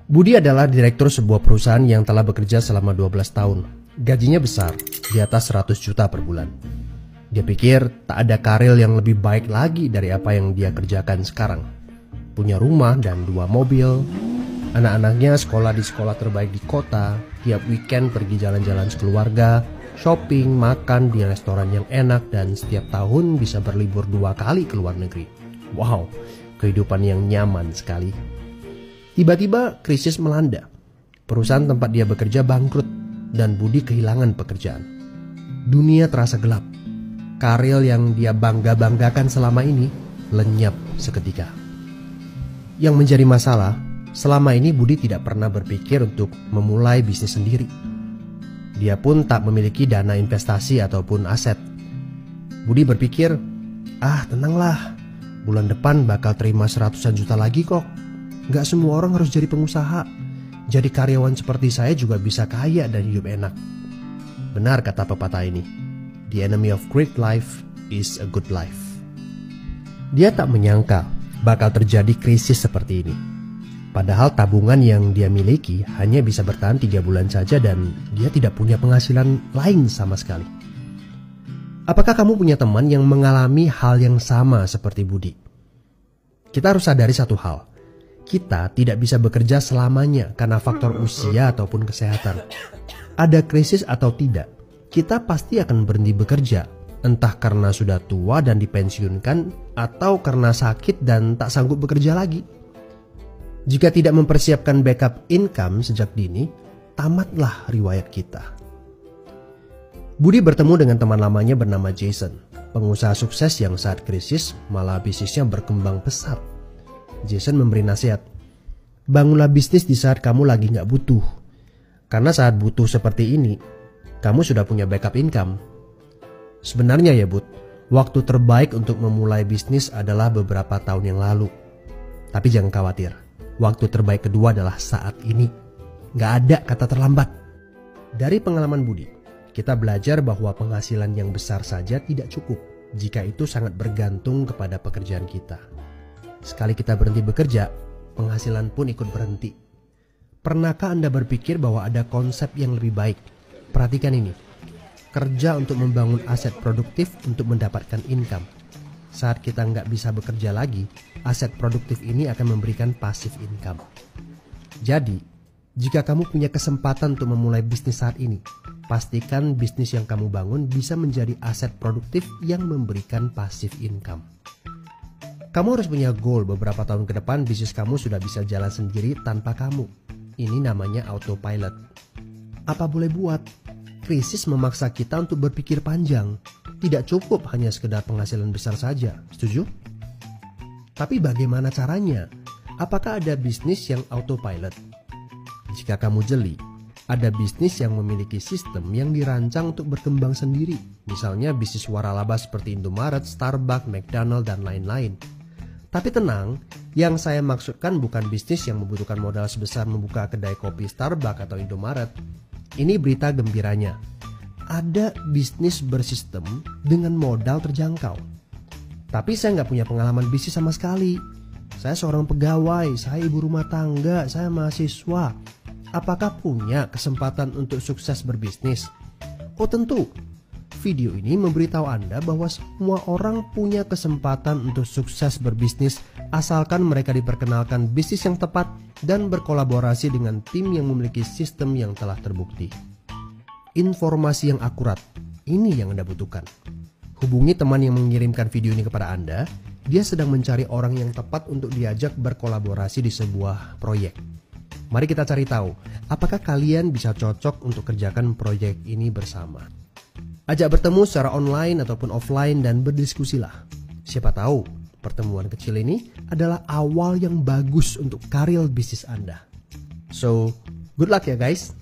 Budi adalah direktur sebuah perusahaan yang telah bekerja selama 12 tahun. Gajinya besar, di atas 100 juta per bulan. Dia pikir tak ada karir yang lebih baik lagi dari apa yang dia kerjakan sekarang. Punya rumah dan 2 mobil. Anak-anaknya sekolah di sekolah terbaik di kota. Tiap weekend pergi jalan-jalan sekeluarga, shopping, makan di restoran yang enak, dan setiap tahun bisa berlibur 2 kali ke luar negeri. Wow, kehidupan yang nyaman sekali. Tiba-tiba krisis melanda. Perusahaan tempat dia bekerja bangkrut dan Budi kehilangan pekerjaan. Dunia terasa gelap. Karir yang dia bangga-banggakan selama ini lenyap seketika. Yang menjadi masalah, selama ini Budi tidak pernah berpikir untuk memulai bisnis sendiri. Dia pun tak memiliki dana investasi ataupun aset. Budi berpikir, tenanglah, bulan depan bakal terima 100-an juta lagi kok. Gak semua orang harus jadi pengusaha. Jadi karyawan seperti saya juga bisa kaya dan hidup enak. Benar kata pepatah ini. The enemy of great life is a good life. Dia tak menyangka bakal terjadi krisis seperti ini. Padahal tabungan yang dia miliki hanya bisa bertahan 3 bulan saja dan dia tidak punya penghasilan lain sama sekali. Apakah kamu punya teman yang mengalami hal yang sama seperti Budi? Kita harus sadari satu hal. Kita tidak bisa bekerja selamanya karena faktor usia ataupun kesehatan. Ada krisis atau tidak, kita pasti akan berhenti bekerja. Entah karena sudah tua dan dipensiunkan, atau karena sakit dan tak sanggup bekerja lagi. Jika tidak mempersiapkan backup income sejak dini, tamatlah riwayat kita. Budi bertemu dengan teman lamanya bernama Jason, pengusaha sukses yang saat krisis malah bisnisnya berkembang pesat. Jason memberi nasihat, bangunlah bisnis di saat kamu lagi gak butuh. Karena saat butuh seperti ini, kamu sudah punya backup income. Sebenarnya ya Bud, waktu terbaik untuk memulai bisnis adalah beberapa tahun yang lalu. Tapi jangan khawatir, waktu terbaik kedua adalah saat ini. Gak ada kata terlambat. Dari pengalaman Budi, kita belajar bahwa penghasilan yang besar saja tidak cukup jika itu sangat bergantung kepada pekerjaan kita. Sekali kita berhenti bekerja, penghasilan pun ikut berhenti. Pernahkah Anda berpikir bahwa ada konsep yang lebih baik? Perhatikan ini. Kerja untuk membangun aset produktif untuk mendapatkan income. Saat kita nggak bisa bekerja lagi, aset produktif ini akan memberikan passive income. Jadi, jika kamu punya kesempatan untuk memulai bisnis saat ini, pastikan bisnis yang kamu bangun bisa menjadi aset produktif yang memberikan passive income. Kamu harus punya goal beberapa tahun ke depan bisnis kamu sudah bisa jalan sendiri tanpa kamu. Ini namanya autopilot. Apa boleh buat? Krisis memaksa kita untuk berpikir panjang. Tidak cukup hanya sekedar penghasilan besar saja. Setuju? Tapi bagaimana caranya? Apakah ada bisnis yang autopilot? Jika kamu jeli, ada bisnis yang memiliki sistem yang dirancang untuk berkembang sendiri. Misalnya bisnis waralaba seperti Indomaret, Starbucks, McDonald, dan lain-lain. Tapi tenang, yang saya maksudkan bukan bisnis yang membutuhkan modal sebesar membuka kedai kopi Starbucks atau Indomaret. Ini berita gembiranya. Ada bisnis bersistem dengan modal terjangkau. Tapi saya nggak punya pengalaman bisnis sama sekali. Saya seorang pegawai, saya ibu rumah tangga, saya mahasiswa. Apakah punya kesempatan untuk sukses berbisnis? Oh tentu. Video ini memberitahu Anda bahwa semua orang punya kesempatan untuk sukses berbisnis asalkan mereka diperkenalkan bisnis yang tepat dan berkolaborasi dengan tim yang memiliki sistem yang telah terbukti. Informasi yang akurat, ini yang Anda butuhkan. Hubungi teman yang mengirimkan video ini kepada Anda. Dia sedang mencari orang yang tepat untuk diajak berkolaborasi di sebuah proyek. Mari kita cari tahu, apakah kalian bisa cocok untuk kerjakan proyek ini bersama. Ajak bertemu secara online ataupun offline dan berdiskusilah. Siapa tahu pertemuan kecil ini adalah awal yang bagus untuk karir bisnis Anda. So, good luck ya guys.